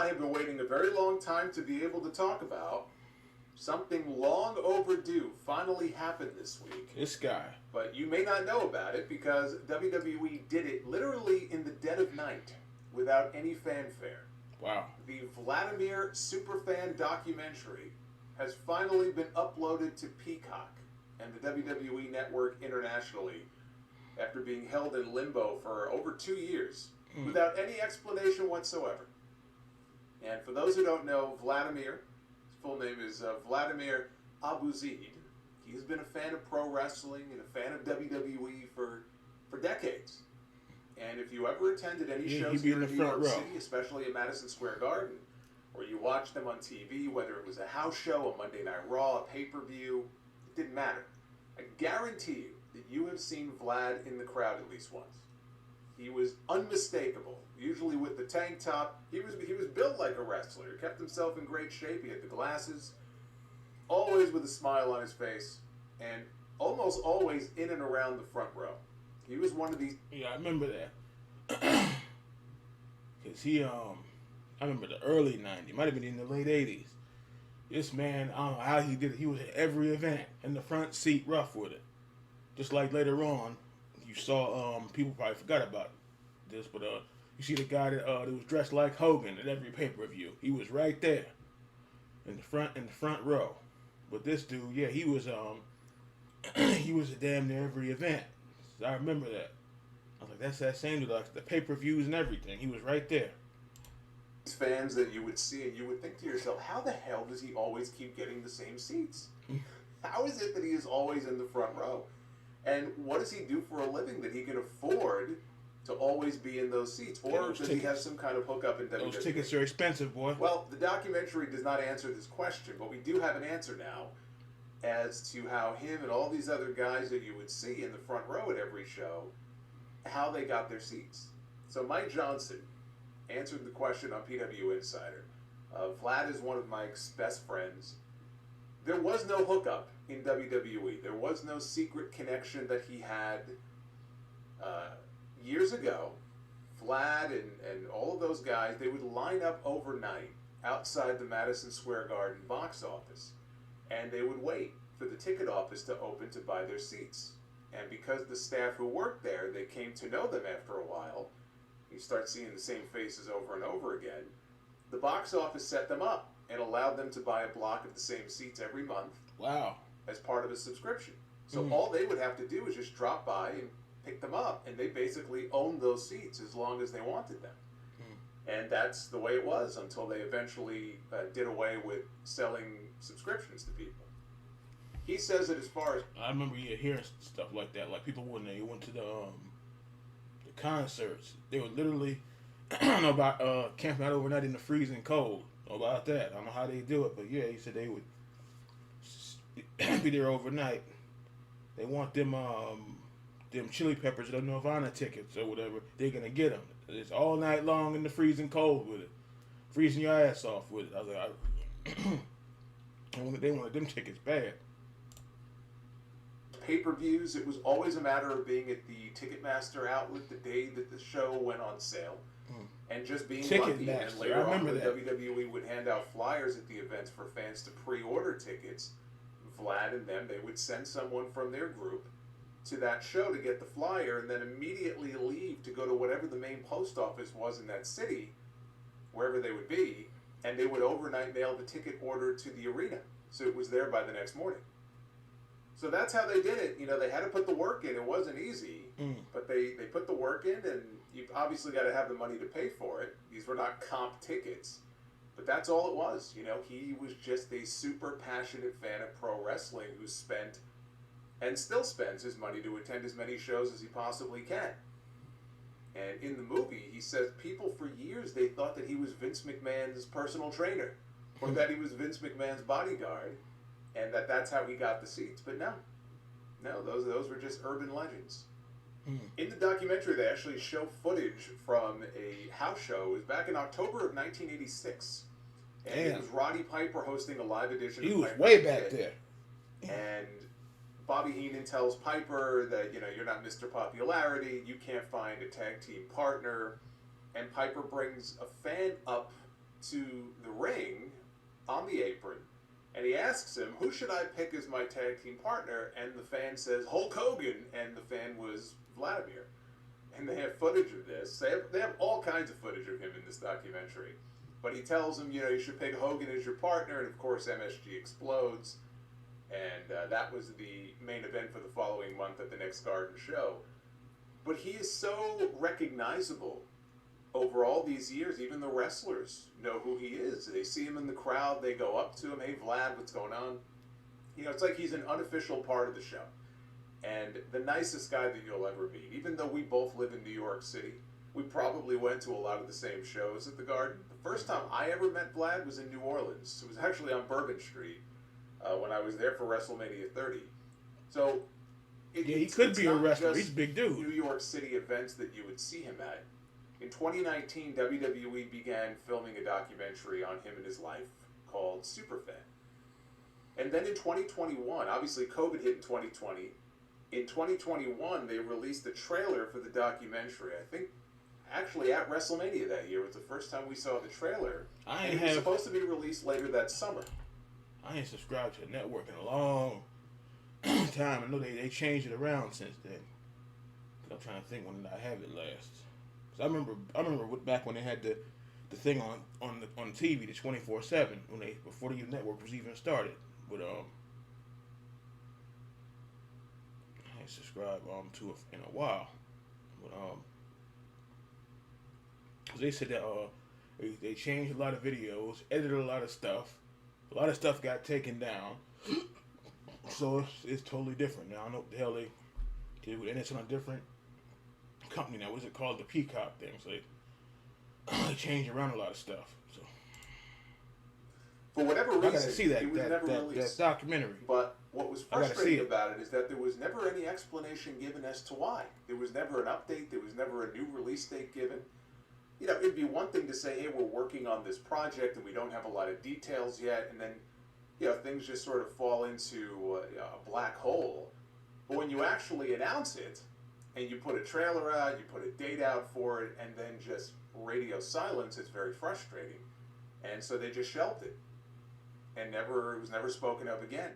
I have been waiting a very long time to be able to talk about. Something long overdue finally happened this week. This guy. But you may not know about it because WWE did it literally in the dead of night without any fanfare. Wow. The Vladimir Superfan documentary has finally been uploaded to Peacock and the WWE network internationally after being held in limbo for over 2 years without any explanation whatsoever. And for those who don't know, Vladimir, his full name is Vladimir Abuzaid. He's been a fan of pro wrestling and a fan of WWE for decades. And if you ever attended any shows here in New York City, especially at Madison Square Garden, or you watched them on TV, whether it was a house show, a Monday Night Raw, a pay-per-view, it didn't matter. I guarantee you that you have seen Vlad in the crowd at least once. He was unmistakable, usually with the tank top. He was built like a wrestler. He kept himself in great shape. He had the glasses, always with a smile on his face, and almost always in and around the front row. He was one of these... Yeah, I remember that. Because I remember the early 90s, might have been in the late 80s. This man, I don't know how he did it. He was at every event in the front seat, rough with it. Just like later on, you saw, people probably forgot about this, but you see the guy that was dressed like Hogan at every pay-per-view. He was right there in the front row. But this dude, yeah, he was he was at damn near every event. So I remember that. I was like, that's that same dude, like the pay-per-views and everything. He was right there. Fans that you would see and you would think to yourself, how the hell does he always keep getting the same seats? How is it that he is always in the front row? And what does he do for a living that he can afford to always be in those seats? Or does he have some kind of hookup in WWE? Those tickets are expensive, boy. Well, the documentary does not answer this question, but we do have an answer now as to how him and all these other guys that you would see in the front row at every show, how they got their seats. So Mike Johnson answered the question on PW Insider. Vlad is one of Mike's best friends. There was no hookup in WWE. There was no secret connection that he had. Years ago, Vlad and all of those guys, they would line up overnight outside the Madison Square Garden box office, and they would wait for the ticket office to open to buy their seats. And because the staff who worked there, they came to know them after a while, you start seeing the same faces over and over again, the box office set them up and allowed them to buy a block of the same seats every month. Wow. As part of a subscription. So all they would have to do is just drop by and pick them up, and they basically owned those seats as long as they wanted them. And that's the way it was until they eventually did away with selling subscriptions to people. He says that as far as... I remember hearing stuff like that. Like people when they went to the concerts, they would literally, I don't know about camping out overnight in the freezing cold. I don't know about that. I don't know how they do it, but yeah, he said they would be there overnight. They want them Chili Peppers or the Nirvana tickets or whatever. They're gonna get them. It's all night long in the freezing cold with it, freezing your ass off with it. I was like, they wanted them tickets bad. Pay-per-views, it was always a matter of being at the Ticketmaster outlet the day that the show went on sale, and just being lucky. And later on, the WWE would hand out flyers at the events for fans to pre-order tickets. Vlad and them, they would send someone from their group to that show to get the flyer, and then immediately leave to go to whatever the main post office was in that city, wherever they would be, and they would overnight mail the ticket order to the arena, so it was there by the next morning. So that's how they did it. You know, they had to put the work in. It wasn't easy, but they put the work in, and you've obviously got to have the money to pay for it. These were not comp tickets, but that's all it was. You know, he was just a super passionate fan of pro wrestling who spent and still spends his money to attend as many shows as he possibly can. And in the movie, he says people for years, they thought that he was Vince McMahon's personal trainer or that he was Vince McMahon's bodyguard, and that's how he got the seats. But no, those were just urban legends. In the documentary, they actually show footage from a house show. It was back in October of 1986. And it was Roddy Piper hosting a live edition. He was way back there. And Bobby Heenan tells Piper that, you know, you're not Mr. Popularity, you can't find a tag team partner. And Piper brings a fan up to the ring on the apron, and he asks him, who should I pick as my tag team partner? And the fan says, Hulk Hogan, and the fan was Vladimir. And they have footage of this. They have all kinds of footage of him in this documentary. But he tells him, you should pick Hogan as your partner, and of course MSG explodes. And that was the main event for the following month at the next Garden show. But he is so recognizable over all these years. Even the wrestlers know who he is. They see him in the crowd, they go up to him, hey Vlad, what's going on? It's like he's an unofficial part of the show. And the nicest guy that you'll ever meet. Even though we both live in New York City, we probably went to a lot of the same shows at the Garden. The first time I ever met Vlad was in New Orleans. It was actually on Bourbon Street when I was there for WrestleMania 30. So he could be a wrestler. He's a big dude. New York City events that you would see him at. In 2019, WWE began filming a documentary on him and his life called Superfan. And then in 2021, obviously COVID hit in 2020. In 2021, they released a trailer for the documentary. I think actually at WrestleMania that year was the first time we saw the trailer. It was supposed to be released later that summer. I ain't subscribed to the network in a long time. I know they changed it around since then. I'm trying to think when did I have it last. Cause I remember back when they had the thing on TV, the 24/7, before the network was even started. But I ain't subscribed to it in a while. But cause they said that they changed a lot of videos, edited a lot of stuff. A lot of stuff got taken down. So it's totally different now. I don't know what the hell they did, and it's on a different company now. What is it called? The Peacock thing. So they changed around a lot of stuff. So for whatever reason, I gotta see that, it was never released. That documentary. But what was frustrating about it is that there was never any explanation given as to why. There was never an update. There was never a new release date given. It'd be one thing to say, hey, we're working on this project and we don't have a lot of details yet, and then, things just sort of fall into a black hole. But when you actually announce it, and you put a trailer out, you put a date out for it, and then just radio silence, it's very frustrating. And so they just shelved it. And it was never spoken of again.